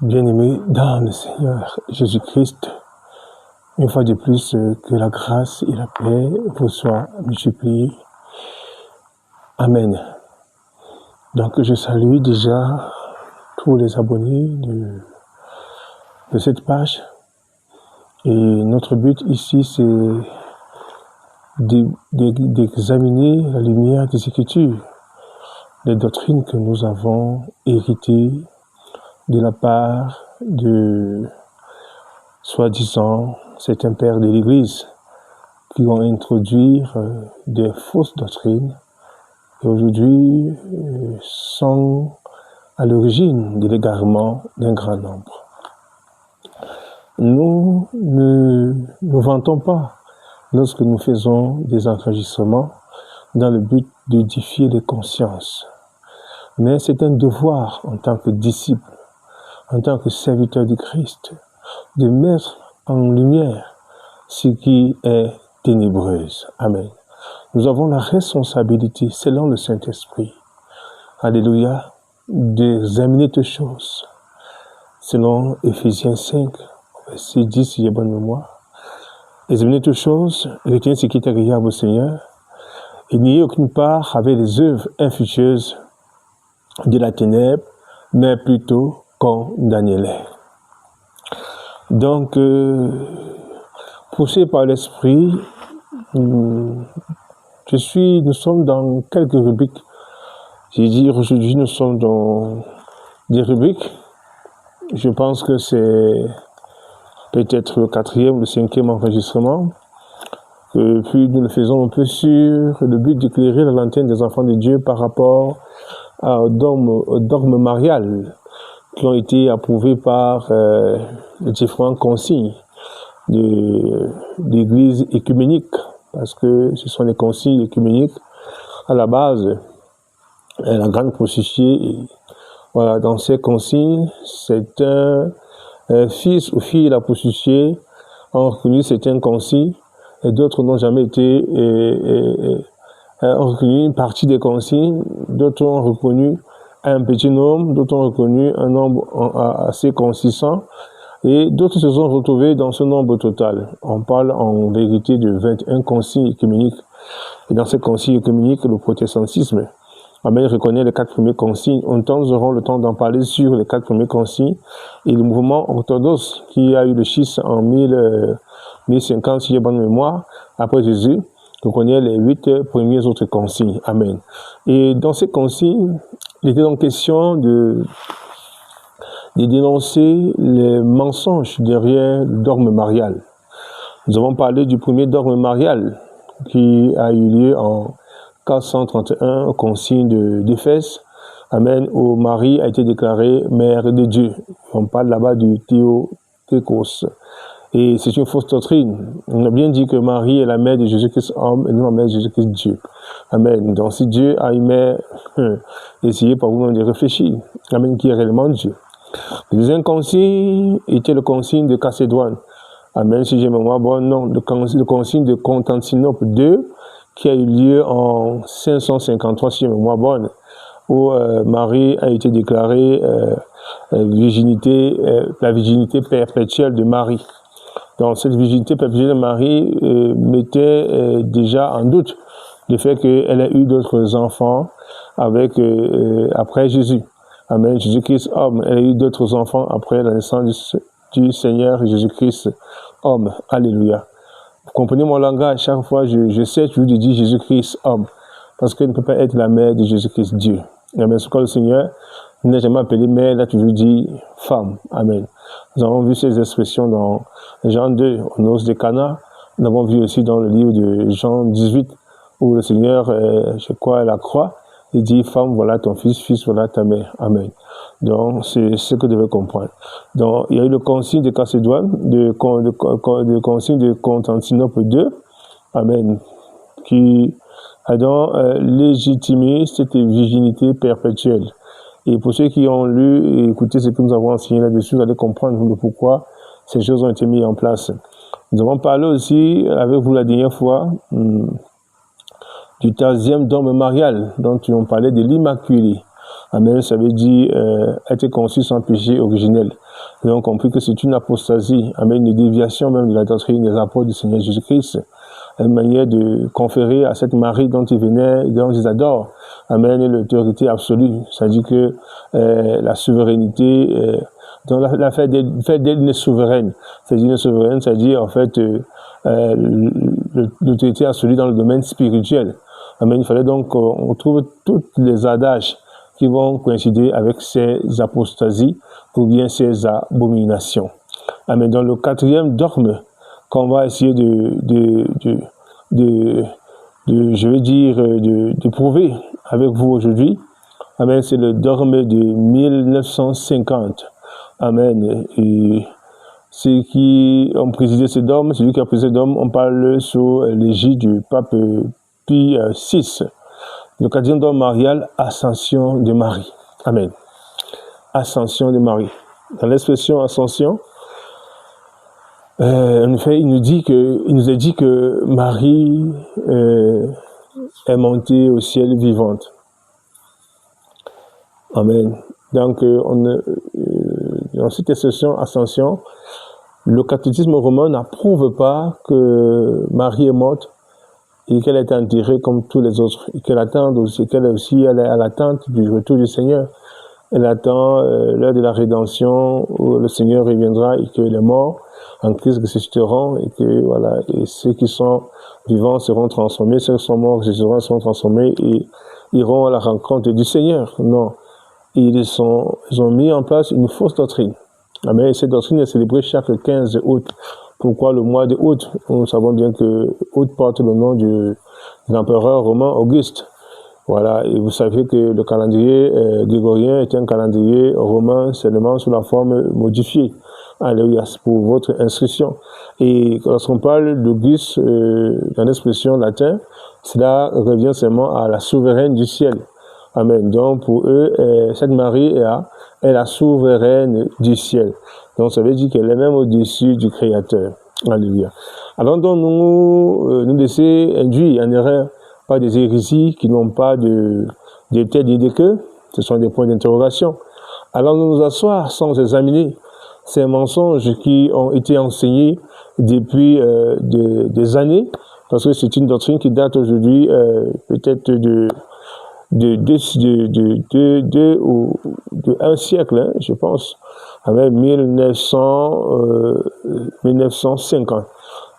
Bien-aimés dans le Seigneur Jésus-Christ, une fois de plus, que la grâce et la paix vous soient multipliées. Amen. Donc, je salue déjà tous les abonnés de cette page. Et notre but ici, c'est d'examiner la lumière des Écritures, les doctrines que nous avons héritées de la part de, soi-disant, certains pères de l'Église qui vont introduire des fausses doctrines et aujourd'hui sont à l'origine de l'égarement d'un grand nombre. Nous ne nous vantons pas lorsque nous faisons des enregistrements dans le but d'édifier les consciences. Mais c'est un devoir en tant que disciple, en tant que serviteur du Christ, de mettre en lumière ce qui est ténébreuse. Amen. Nous avons la responsabilité, selon le Saint-Esprit, alléluia, d'examiner toutes choses, selon Éphésiens 5, verset 10, si j'ai bonne mémoire. Examiner toutes choses, retenez ce qui est agréable au Seigneur, et n'ayez aucune part avec les œuvres infructueuses de la ténèbre, mais plutôt condamnez-les. Donc, poussé par l'Esprit, nous sommes dans quelques rubriques. J'ai dit aujourd'hui, nous sommes dans des rubriques. Je pense que c'est peut-être le 4e ou le 5e enregistrement. Puis nous le faisons un peu sur le but d'éclairer la lanterne des enfants de Dieu par rapport aux dogmes mariales qui ont été approuvés par les différentes consignes de l'Église écuménique, parce que ce sont les consignes écuméniques à la base, la grande prostituée. Et voilà, dans ces consignes, certains fils ou filles de la prostituée ont reconnu certaines consignes et d'autres n'ont jamais été ont reconnu une partie des consignes, d'autres ont reconnu un petit nombre, d'autres ont reconnu un nombre assez consistant, et d'autres se sont retrouvés dans ce nombre total. On parle en vérité de 21 consignes écuméniques. Et dans ces consignes écuméniques, le protestantisme, Amen, reconnaît les 4 premiers consignes. Nous aurons le temps d'en parler sur les 4 premiers consignes. Et le mouvement orthodoxe, qui a eu le schisme en 1050, si j'ai bonne mémoire, après Jésus, reconnaît les 8 premiers autres consignes. Amen. Et dans ces consignes, il était donc question de dénoncer les mensonges derrière le dogme marial. Nous avons parlé du premier dogme marial qui a eu lieu en 431 au concile d'Éphèse. Amen, où Marie a été déclarée mère de Dieu. On parle là-bas du Théotokos. Et c'est une fausse doctrine. On a bien dit que Marie est la mère de Jésus-Christ homme et non la mère de Jésus-Christ Dieu. Amen. Donc si Dieu a une mère, essayez par vous-même de réfléchir. Amen, qui est réellement Dieu. Le deuxième concile était le concile de Chalcédoine. Amen, si j'ai mémoire bonne, non, le concile de Constantinople II, qui a eu lieu en 553, si j'ai mémoire bonne, où Marie a été déclarée la virginité perpétuelle de Marie. Donc cette virginité perpétuelle de Marie mettait déjà en doute le fait qu'elle ait eu d'autres enfants après Jésus. Amen. Jésus-Christ homme, elle a eu d'autres enfants après la naissance du Seigneur Jésus-Christ homme. Alléluia. Vous comprenez mon langage, chaque fois je sais toujours de dire Jésus-Christ homme, parce qu'elle ne peut pas être la mère de Jésus-Christ Dieu. Amen. Ce que le Seigneur n'a jamais appelé mère, il a toujours dit femme. Amen. Nous avons vu ces expressions dans Jean 2, aux noces de Cana. Nous avons vu aussi dans le livre de Jean 18, où le Seigneur, je crois, à la croix, il dit, femme, voilà ton fils, fils, voilà ta mère. Amen. Donc, c'est ce que vous devez comprendre. Donc, il y a eu le concile de Chalcédoine, le concile de Constantinople II, Amen, qui a donc légitimé cette virginité perpétuelle. Et pour ceux qui ont lu et écouté ce que nous avons enseigné là-dessus, vous allez comprendre le pourquoi ces choses ont été mises en place. Nous avons parlé aussi avec vous la dernière fois du 13e dogme marial, dont on parlait de l'Immaculée. Amen, ça veut dire être conçu sans péché originel. Nous avons compris que c'est une apostasie, amen, une déviation même de la doctrine des apôtres du Seigneur Jésus-Christ, une manière de conférer à cette Marie dont ils venaient, dont ils adorent, amen, l'autorité absolue, c'est-à-dire que la souveraineté, donc la fait d'elle une souveraine, c'est-à-dire une souveraine, c'est-à-dire en fait l'autorité absolue dans le domaine spirituel. Amen. Il fallait donc qu'on trouve tous les adages qui vont coïncider avec ces apostasies ou bien ces abominations. Amen. Dans le quatrième dogme qu'on va essayer je vais dire, de prouver avec vous aujourd'hui, amen, c'est le dogme de 1950. Amen. Et ceux qui ont présidé ce dogme, celui qui a présidé ce dogme, on parle sous l'égide du pape Pie VI. Le quatrième dogme marial, Ascension de Marie. Amen. Ascension de Marie. Dans l'expression ascension, en effet, il nous a dit que Marie est montée au ciel vivante. Amen. Donc, dans cette expression ascension, le catéchisme romain n'approuve pas que Marie est morte et qu'elle est enterrée comme tous les autres, et qu'elle attend aussi, qu'elle est aussi à l'attente du retour du Seigneur. Elle attend l'heure de la rédemption où le Seigneur reviendra et que les morts en Christ ressusciteront et que voilà, et ceux qui sont vivants seront transformés, ceux qui sont morts seront transformés et iront à la rencontre du Seigneur. Non, ils ont mis en place une fausse doctrine. Amen. Et cette doctrine est célébrée chaque 15 août. Pourquoi le mois de août? Nous savons bien que août porte le nom de l'empereur romain Auguste. Voilà, et vous savez que le calendrier grégorien est un calendrier romain seulement sous la forme modifiée. Alléluia, c'est pour votre instruction. Et lorsqu'on parle d'Auguste dans l'expression latine, cela revient seulement à la souveraine du ciel. Amen. Donc pour eux, cette Marie est la souveraine du ciel. Donc ça veut dire qu'elle est même au-dessus du Créateur. Alléluia. Alors donc nous laisser induire en erreur par des hérésies qui n'ont pas de tête ni de queue, ce sont des points d'interrogation. Alors nous asseoir sans examiner ces mensonges qui ont été enseignés depuis des années, parce que c'est une doctrine qui date aujourd'hui peut-être de un siècle, hein, je pense, avec 1950.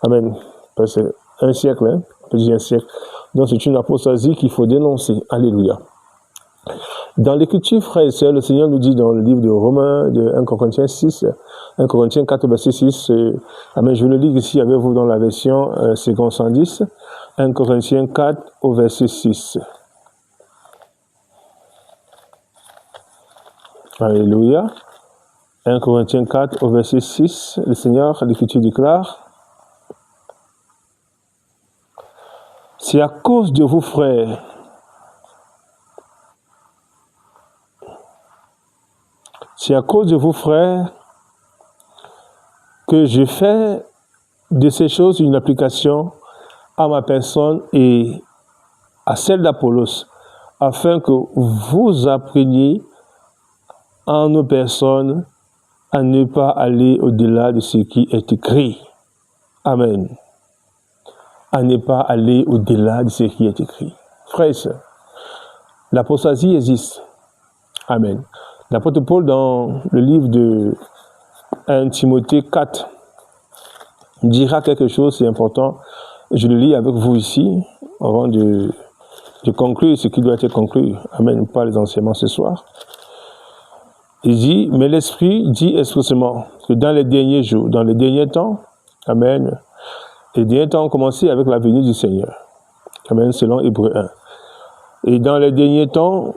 Amen. C'est un siècle, hein, on peut dire un siècle. Donc c'est une apostasie qu'il faut dénoncer. Alléluia. Dans l'Écriture, frères et sœurs, le Seigneur nous dit dans le livre de Romains, de 1 Corinthiens 6, 1 Corinthiens 4, verset 6, amen, je le lis ici avec vous dans la version seconde 110, 1 Corinthiens 4 au verset 6. Alléluia. 1 Corinthiens 4 au verset 6, le Seigneur, l'Écriture déclare, c'est à cause de vous, frères, que je fais de ces choses une application à ma personne et à celle d'Apollos, afin que vous appreniez en nos personnes à ne pas aller au-delà de ce qui est écrit. Amen. À ne pas aller au-delà de ce qui est écrit. Frères et sœurs, l'apostasie existe. Amen. L'apôtre Paul, dans le livre de 1 Timothée 4, dira quelque chose, c'est important. Je le lis avec vous ici, avant de conclure ce qui doit être conclu. Amen. Pas les enseignements ce soir. Il dit, mais l'Esprit dit expressément que dans les derniers jours, dans les derniers temps, amen, les derniers temps ont commencé avec la venue du Seigneur. Amen, selon Hébreux 1. Et dans les derniers temps,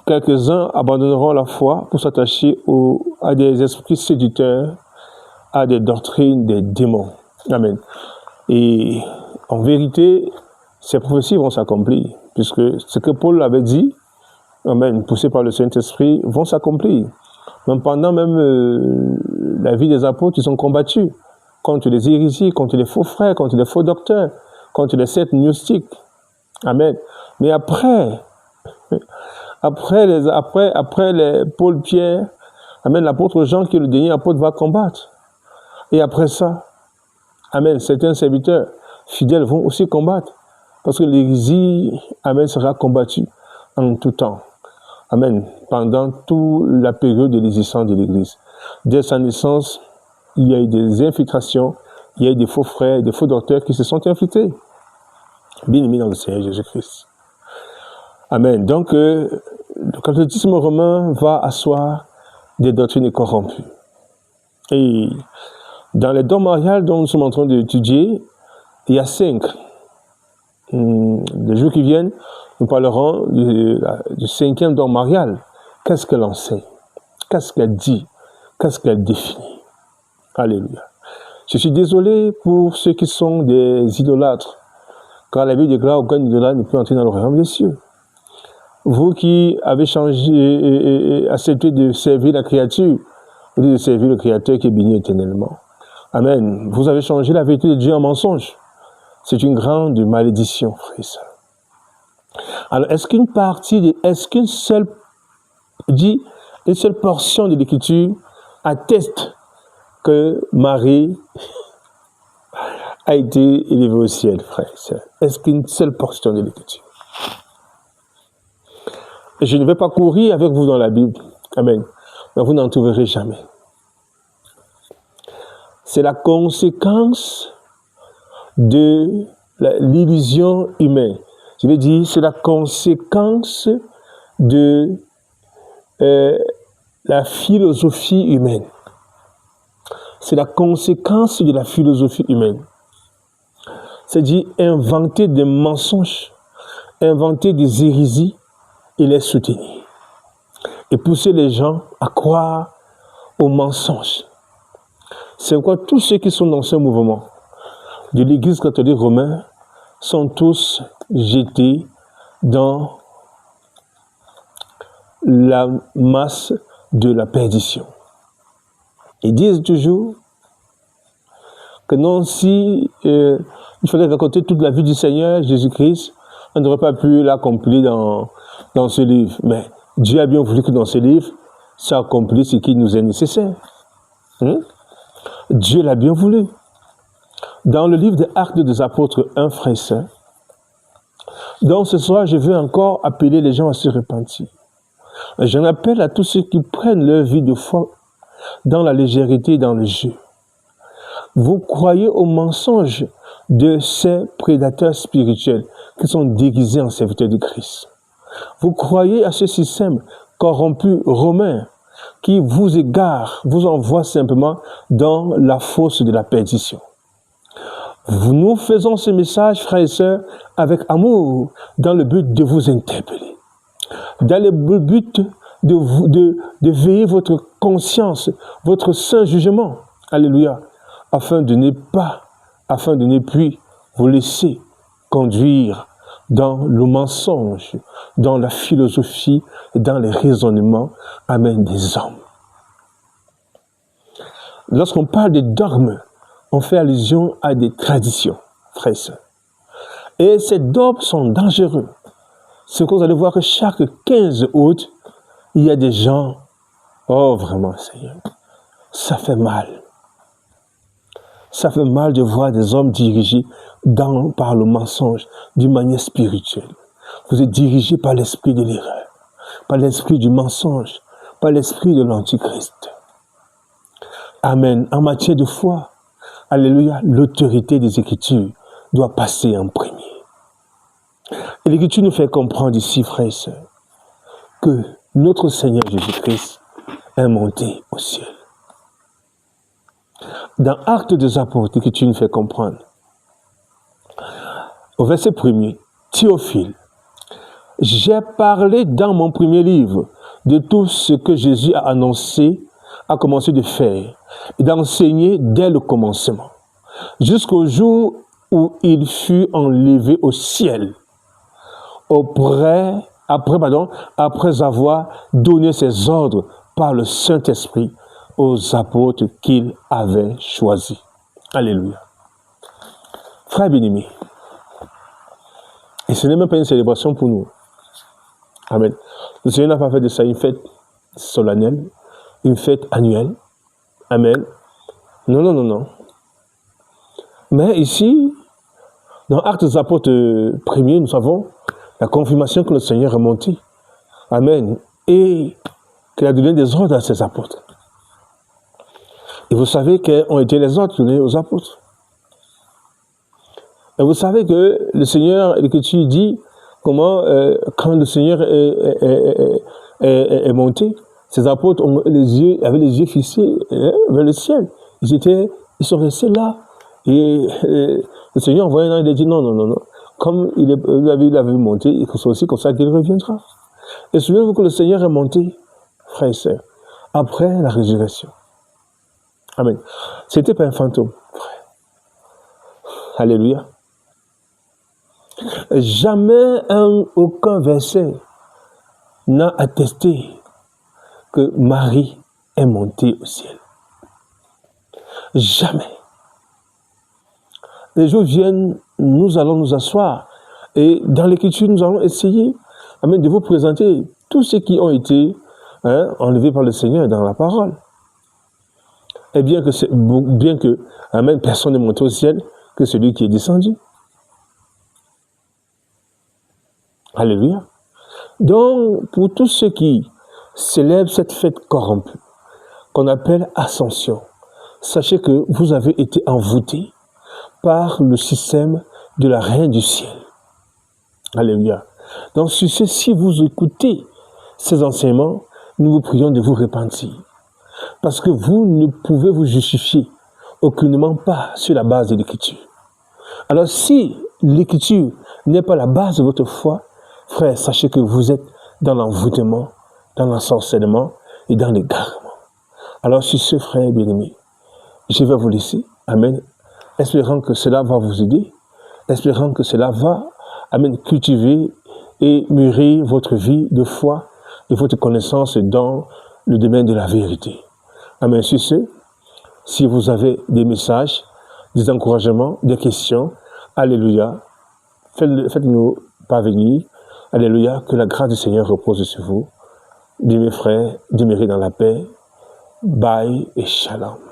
quelques-uns abandonneront la foi pour s'attacher à des esprits séducteurs, à des doctrines des démons. Amen. Et en vérité, ces prophéties vont s'accomplir, puisque ce que Paul avait dit, amen, poussés par le Saint-Esprit, vont s'accomplir. Même pendant la vie des apôtres, ils ont combattu contre les hérésies, contre les faux frères, contre les faux docteurs, contre les sectes gnostiques. Amen. Mais après les Paul Pierre, Amen. L'apôtre Jean, qui est le dernier apôtre, va combattre. Et après ça, amen, certains serviteurs fidèles vont aussi combattre. Parce que l'hérésie, amen, sera combattue en tout temps. Amen. Pendant toute la période de l'existence de l'Église. Dès sa naissance, il y a eu des infiltrations, il y a eu des faux frères, des faux docteurs qui se sont infiltrés. Bien aimés dans le Seigneur Jésus-Christ. Amen. Donc, le catholicisme romain va asseoir des doctrines corrompues. Et dans les dogmes mariales dont nous sommes en train d'étudier, il y a 5. Les jours qui viennent, nous parlerons du 5e dogme marial. Qu'est-ce qu'elle enseigne? Qu'est-ce qu'elle dit? Qu'est-ce qu'elle définit? Alléluia. Je suis désolé pour ceux qui sont des idolâtres, car la Bible déclare aucun idolâtre ne peut entrer dans le royaume des cieux. Vous qui avez changé et accepté de servir la créature, vous dites de servir le Créateur qui est béni éternellement. Amen. Vous avez changé la vérité de Dieu en mensonge. C'est une grande malédiction, frère et sœur. Alors, est-ce qu'une seule portion de l'Écriture atteste que Marie a été élevée au ciel, frère et sœur? Est-ce qu'une seule portion de l'Écriture? Je ne vais pas courir avec vous dans la Bible. Amen. Mais vous n'en trouverez jamais. C'est la conséquence de l'illusion humaine. Je veux dire, c'est la conséquence de la philosophie humaine. C'est la conséquence de la philosophie humaine. C'est-à-dire inventer des mensonges, inventer des hérésies et les soutenir. Et pousser les gens à croire aux mensonges. C'est pourquoi tous ceux qui sont dans ce mouvement de l'Église catholique romaine sont tous jetés dans la masse de la perdition. Ils disent toujours que non, si il fallait raconter toute la vie du Seigneur Jésus-Christ, on n'aurait pas pu l'accomplir dans ce livre. Mais Dieu a bien voulu que dans ce livre, ça accomplisse ce qui nous est nécessaire. Dieu l'a bien voulu. Dans le livre des Actes des Apôtres 1, frère et sœur, donc ce soir, je veux encore appeler les gens à se repentir. J'en appelle à tous ceux qui prennent leur vie de foi dans la légèreté et dans le jeu. Vous croyez aux mensonges de ces prédateurs spirituels qui sont déguisés en serviteurs de Christ. Vous croyez à ce système corrompu romain qui vous égare, vous envoie simplement dans la fosse de la perdition. Nous faisons ce message, frères et sœurs, avec amour, dans le but de vous interpeller, dans le but de veiller votre conscience, votre saint jugement, alléluia, afin de ne plus vous laisser conduire dans le mensonge, dans la philosophie, dans les raisonnements, amen, des hommes. Lorsqu'on parle de dogmes, on fait allusion à des traditions, frères et sœurs. Et ces dogmes sont dangereux. C'est que vous allez voir que chaque 15 août, il y a des gens, oh vraiment, Seigneur, ça fait mal. Ça fait mal de voir des hommes dirigés par le mensonge, d'une manière spirituelle. Vous êtes dirigés par l'esprit de l'erreur, par l'esprit du mensonge, par l'esprit de l'antichrist. Amen. En matière de foi, alléluia, l'autorité des Écritures doit passer en premier. Et l'Écriture nous fait comprendre ici, frères et sœurs, que notre Seigneur Jésus-Christ est monté au ciel. Dans Actes des Apôtres, l'Écriture nous fait comprendre, au verset 1er, Théophile, j'ai parlé dans mon premier livre de tout ce que Jésus a annoncé, a commencé de faire et d'enseigner dès le commencement, jusqu'au jour où il fut enlevé au ciel, après avoir donné ses ordres par le Saint-Esprit aux apôtres qu'il avait choisis. Alléluia. Frères bien-aimés, et ce n'est même pas une célébration pour nous. Amen. Le Seigneur n'a pas fait de ça une fête solennelle, une fête annuelle. Amen. Non, non, non, non. Mais ici, dans Actes des Apôtres 1er, nous avons la confirmation que le Seigneur est monté. Amen. Et qu'il a donné des ordres à ses apôtres. Et vous savez quels ont été les ordres donnés aux apôtres. Et vous savez que le Seigneur, l'Écriture dit comment, quand le Seigneur est monté, ses apôtres avaient les yeux fixés vers le ciel. Ils sont restés là. Et le Seigneur envoyé un ange, il a dit non, non, non, non. Comme il avait monté, c'est aussi comme ça qu'il reviendra. Et souvenez-vous que le Seigneur est monté, frères et sœurs, après la résurrection. Amen. C'était pas un fantôme, frère. Alléluia. Jamais aucun verset n'a attesté que Marie est montée au ciel. Jamais. Les jours viennent, nous allons nous asseoir et dans l'Écriture, nous allons essayer amen, de vous présenter tous ceux qui ont été enlevés par le Seigneur dans la parole. Et bien que amen, personne n'est monté au ciel que celui qui est descendu. Alléluia. Donc, pour tous ceux qui célèbrent cette fête corrompue, qu'on appelle Ascension, sachez que vous avez été envoûtés par le système de la Reine du ciel. Alléluia. Donc, si vous écoutez ces enseignements, nous vous prions de vous repentir. Parce que vous ne pouvez vous justifier aucunement pas sur la base de l'Écriture. Alors, si l'Écriture n'est pas la base de votre foi, frère, sachez que vous êtes dans l'envoûtement, dans l'ensorcellement et dans l'égarement. Alors, sur ce, frère bien-aimé, je vais vous laisser. Amen. Espérant que cela va vous aider. Espérant que cela va, amen, cultiver et mûrir votre vie de foi et votre connaissance dans le domaine de la vérité. Amen. Sur ce, si vous avez des messages, des encouragements, des questions, alléluia, faites-nous parvenir. Alléluia, que la grâce du Seigneur repose sur vous. Bien mes frères, demeurez dans la paix. Bye et shalom.